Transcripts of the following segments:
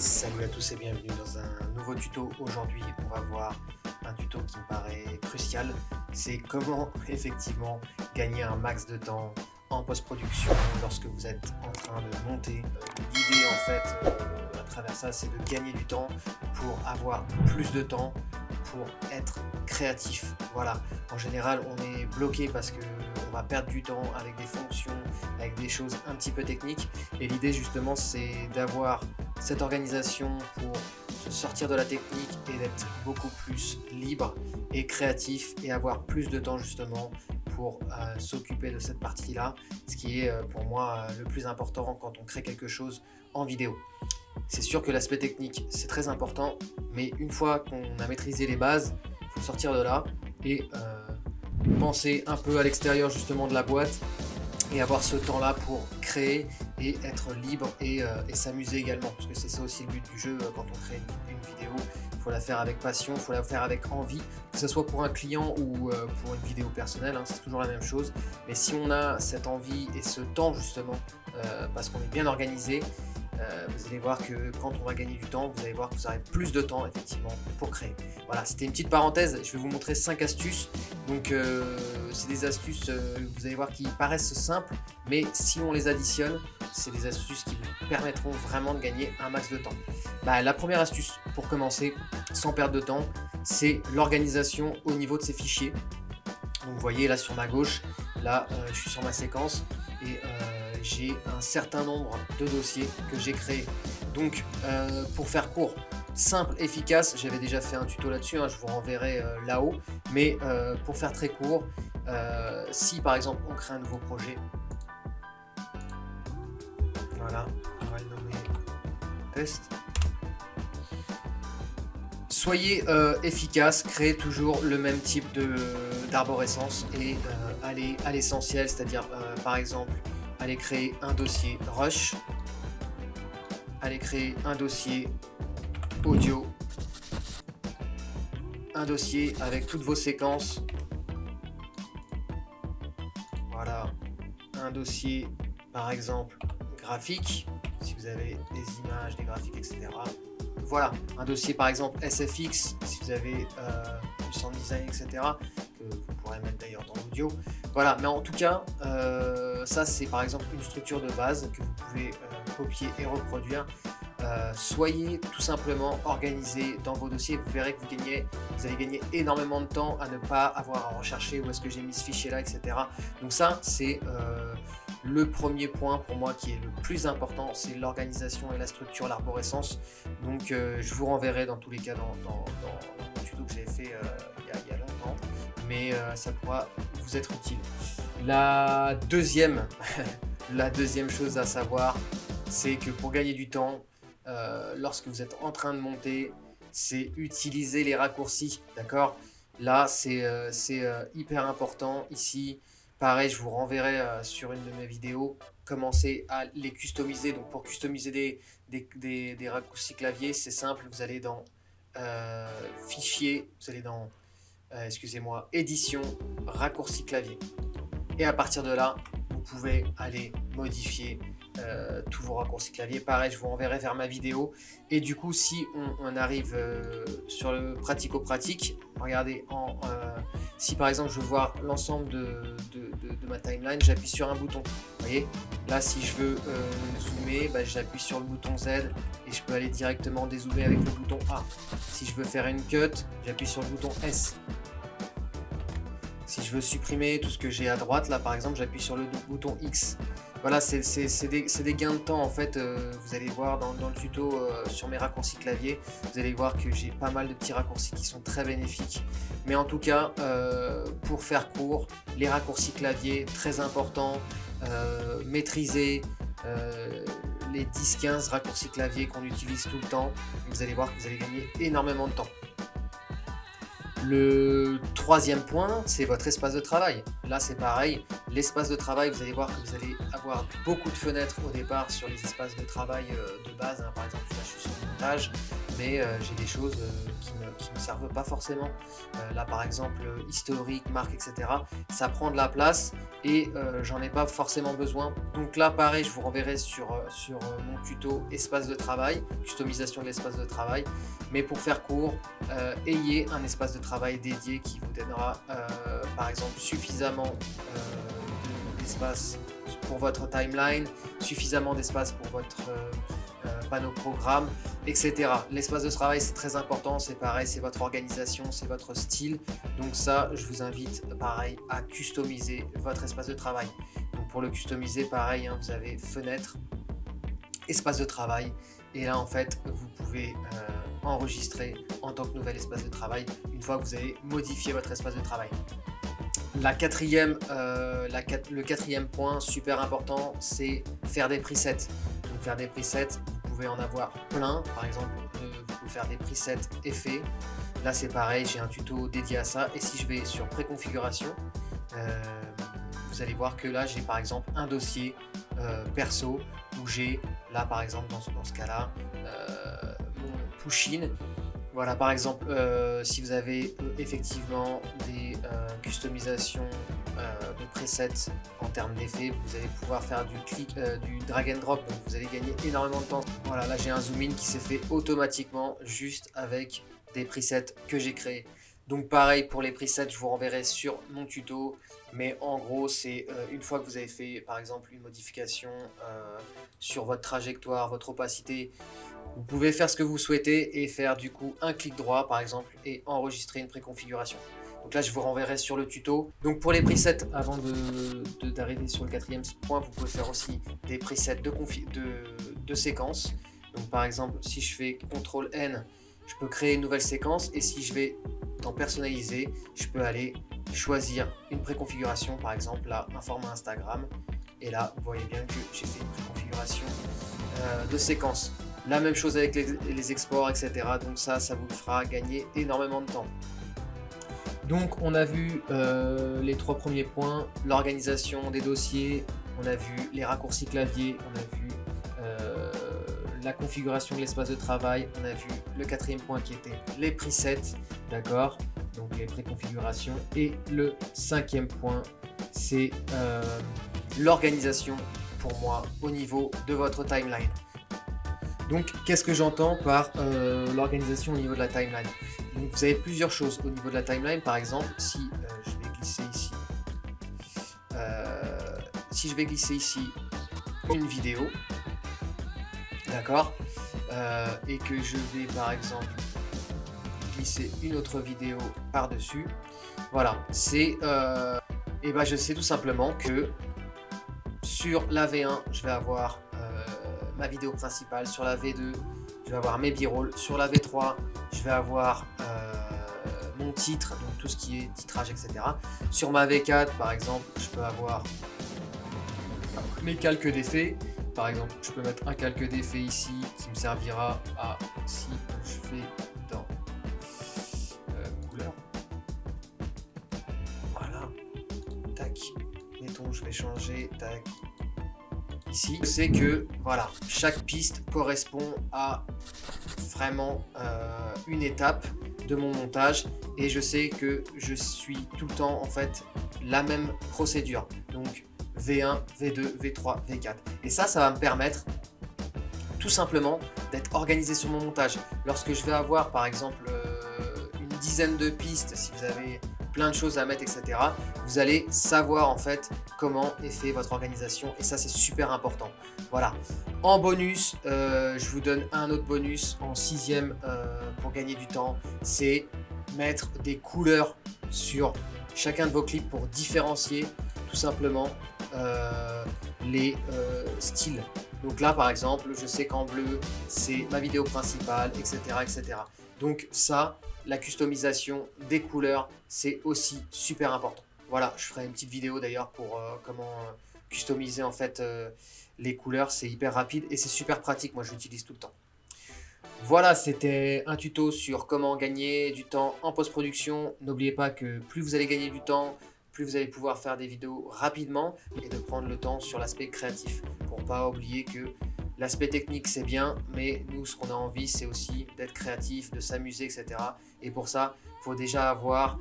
Salut à tous et bienvenue dans un nouveau tuto. Aujourd'hui, on va voir un tuto qui me paraît crucial. C'est comment effectivement gagner un max de temps en post-production lorsque vous êtes en train de monter. L'idée en fait à travers ça, c'est de gagner du temps pour avoir plus de temps pour être créatif. Voilà, en général, on est bloqué parce que on va perdre du temps avec des fonctions, avec des choses un petit peu techniques. Et l'idée justement, c'est d'avoir cette organisation pour se sortir de la technique et d'être beaucoup plus libre et créatif et avoir plus de temps justement pour s'occuper de cette partie-là, ce qui est pour moi le plus important quand on crée quelque chose en vidéo. C'est sûr que l'aspect technique c'est très important, mais une fois qu'on a maîtrisé les bases, il faut sortir de là et penser un peu à l'extérieur justement de la boîte et avoir ce temps-là pour créer et être libre et s'amuser également, parce que c'est ça aussi le but du jeu. Quand on crée une vidéo, il faut la faire avec passion, il faut la faire avec envie, que ce soit pour un client ou pour une vidéo personnelle, hein, c'est toujours la même chose. Mais si on a cette envie et ce temps justement, parce qu'on est bien organisé, vous allez voir que quand on va gagner du temps, vous allez voir que vous aurez plus de temps effectivement pour créer. Voilà, c'était une petite parenthèse, je vais vous montrer 5 astuces. Donc c'est des astuces, vous allez voir, qui paraissent simples, mais si on les additionne, c'est des astuces qui vous permettront vraiment de gagner un max de temps. La première astuce pour commencer, sans perdre de temps, c'est l'organisation au niveau de ces fichiers. Donc vous voyez là sur ma gauche, là je suis sur ma séquence et j'ai un certain nombre de dossiers que j'ai créés. Donc pour faire court, simple, efficace, j'avais déjà fait un tuto là-dessus, hein, je vous renverrai là-haut, mais pour faire très court, si par exemple on crée un nouveau projet, voilà, on va le nommer test. Soyez efficace, créez toujours le même type d'arborescence et allez à l'essentiel, c'est-à-dire par exemple, allez créer un dossier rush, allez créer un dossier audio, un dossier avec toutes vos séquences, voilà, un dossier par exemple graphique, si vous avez des images, des graphiques, etc. Voilà, un dossier par exemple SFX, si vous avez du sound design, etc., que vous pourrez mettre d'ailleurs dans l'audio. Voilà, mais en tout cas, ça c'est par exemple une structure de base que vous pouvez copier et reproduire. Soyez tout simplement organisé dans vos dossiers, vous verrez que vous allez gagner énormément de temps à ne pas avoir à rechercher où est-ce que j'ai mis ce fichier là, etc. Donc ça c'est le premier point pour moi qui est le plus important, c'est l'organisation et la structure, l'arborescence. Donc je vous renverrai dans tous les cas dans le tuto que j'avais fait il y a longtemps, mais ça pourra vous être utile. La deuxième chose à savoir, c'est que pour gagner du temps, lorsque vous êtes en train de monter, c'est utiliser les raccourcis, d'accord? Là c'est hyper important ici. Pareil, je vous renverrai sur une de mes vidéos, commencez à les customiser. Donc pour customiser des raccourcis clavier, c'est simple, vous allez dans fichier, vous allez dans excusez-moi, édition, raccourcis clavier. Et à partir de là, vous pouvez aller modifier tous vos raccourcis clavier. Pareil, je vous renverrai vers ma vidéo. Et du coup, si on arrive sur le pratico-pratique, regardez, si par exemple je veux voir l'ensemble de ma timeline, j'appuie sur un bouton. Vous voyez, là si je veux zoomer, j'appuie sur le bouton Z et je peux aller directement dézoomer avec le bouton A. Si je veux faire une cut, j'appuie sur le bouton S. Si je veux supprimer tout ce que j'ai à droite, là par exemple, j'appuie sur le bouton X. Voilà, c'est des gains de temps en fait. Vous allez voir dans le tuto sur mes raccourcis clavier, vous allez voir que j'ai pas mal de petits raccourcis qui sont très bénéfiques. Mais en tout cas, pour faire court, les raccourcis clavier, très important, maîtriser les 10-15 raccourcis clavier qu'on utilise tout le temps. Vous allez voir que vous allez gagner énormément de temps. Le troisième point, c'est votre espace de travail. Là, c'est pareil. L'espace de travail, vous allez voir que vous allez avoir beaucoup de fenêtres au départ sur les espaces de travail de base. Hein. Par exemple, là, je suis sur le montage. mais j'ai des choses qui me servent pas forcément. Là par exemple, historique, marque, etc. Ça prend de la place et j'en ai pas forcément besoin. Donc là pareil, je vous renverrai sur mon tuto espace de travail, customisation de l'espace de travail. Mais pour faire court, ayez un espace de travail dédié qui vous donnera par exemple suffisamment d'espace pour votre timeline, suffisamment d'espace pour votre panneau programme, etc. L'espace de travail, c'est très important, c'est pareil, c'est votre organisation, c'est votre style. Donc ça, je vous invite pareil à customiser votre espace de travail. Donc pour le customiser, pareil, hein, vous avez fenêtre, espace de travail, et là en fait, vous pouvez enregistrer en tant que nouvel espace de travail une fois que vous avez modifié votre espace de travail. Le quatrième point super important, c'est faire des presets. Donc faire des presets, vous pouvez en avoir plein. Par exemple, vous pouvez faire des presets effets. Là c'est pareil, j'ai un tuto dédié à ça. Et si je vais sur préconfiguration, vous allez voir que là j'ai par exemple un dossier perso où j'ai là par exemple dans ce cas-là mon push-in. Voilà, par exemple, si vous avez effectivement des customisations de presets en termes d'effets, vous allez pouvoir faire du drag and drop, donc vous allez gagner énormément de temps. Voilà, là j'ai un zoom in qui s'est fait automatiquement juste avec des presets que j'ai créés. Donc pareil pour les presets, je vous renverrai sur mon tuto, mais en gros c'est une fois que vous avez fait par exemple une modification sur votre trajectoire, votre opacité, vous pouvez faire ce que vous souhaitez et faire du coup un clic droit par exemple et enregistrer une préconfiguration. Donc là je vous renverrai sur le tuto. Donc pour les presets, avant d'arriver sur le quatrième point, vous pouvez faire aussi des presets de séquences. Donc par exemple si je fais CTRL N, je peux créer une nouvelle séquence, et si je vais dans personnaliser, je peux aller choisir une préconfiguration, par exemple là un format Instagram, et là vous voyez bien que j'ai fait une préconfiguration de séquence. La même chose avec les exports, etc. Donc ça vous fera gagner énormément de temps. Donc on a vu les trois premiers points, l'organisation des dossiers, on a vu les raccourcis clavier, on a vu la configuration de l'espace de travail, on a vu le quatrième point qui était les presets, d'accord, donc les préconfigurations, et le cinquième point c'est l'organisation pour moi au niveau de votre timeline. Donc, qu'est-ce que j'entends par l'organisation au niveau de la timeline? Donc, vous avez plusieurs choses au niveau de la timeline. Par exemple, si je vais glisser ici, une vidéo, d'accord, et que je vais par exemple glisser une autre vidéo par-dessus, voilà, c'est, et ben je sais tout simplement que sur la V1, je vais avoir ma vidéo principale, sur la V2 je vais avoir mes b-rolls, sur la V3 je vais avoir mon titre, donc tout ce qui est titrage, etc. Sur ma V4 par exemple, je peux avoir mes calques d'effets. Par exemple, je peux mettre un calque d'effet ici qui me servira à, si je vais dans couleur, voilà, tac, mettons je vais changer, tac, ici, je sais que voilà, chaque piste correspond à vraiment une étape de mon montage, et je sais que je suis tout le temps en fait la même procédure, donc V1, V2, V3, V4, et ça va me permettre tout simplement d'être organisé sur mon montage. Lorsque je vais avoir par exemple une dizaine de pistes, si vous avez plein de choses à mettre, etc., vous allez savoir en fait comment est fait votre organisation, et ça c'est super important. Voilà. En bonus, je vous donne un autre bonus en sixième pour gagner du temps, c'est mettre des couleurs sur chacun de vos clips pour différencier tout simplement les styles. Donc là par exemple, je sais qu'en bleu c'est ma vidéo principale, etc., etc. Donc ça, la customisation des couleurs, c'est aussi super important. Voilà, je ferai une petite vidéo d'ailleurs pour comment customiser en fait les couleurs. C'est hyper rapide et c'est super pratique, moi je l'utilise tout le temps. Voilà, c'était un tuto sur comment gagner du temps en post-production. N'oubliez pas que plus vous allez gagner du temps, plus vous allez pouvoir faire des vidéos rapidement, et de prendre le temps sur l'aspect créatif, pour ne pas oublier que L'aspect technique, c'est bien, mais nous, ce qu'on a envie, c'est aussi d'être créatif, de s'amuser, etc. Et pour ça, il faut déjà avoir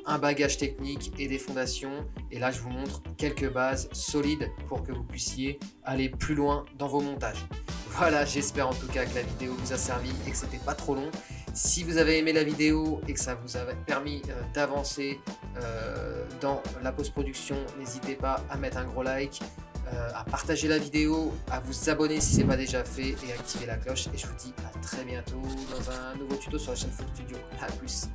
un bagage technique et des fondations. Et là, je vous montre quelques bases solides pour que vous puissiez aller plus loin dans vos montages. Voilà, j'espère en tout cas que la vidéo vous a servi et que c'était pas trop long. Si vous avez aimé la vidéo et que ça vous a permis d'avancer dans la post-production, n'hésitez pas à mettre un gros like, à partager la vidéo, à vous abonner si ce n'est pas déjà fait et activer la cloche. Et je vous dis à très bientôt dans un nouveau tuto sur la chaîne Folk Studio. A plus.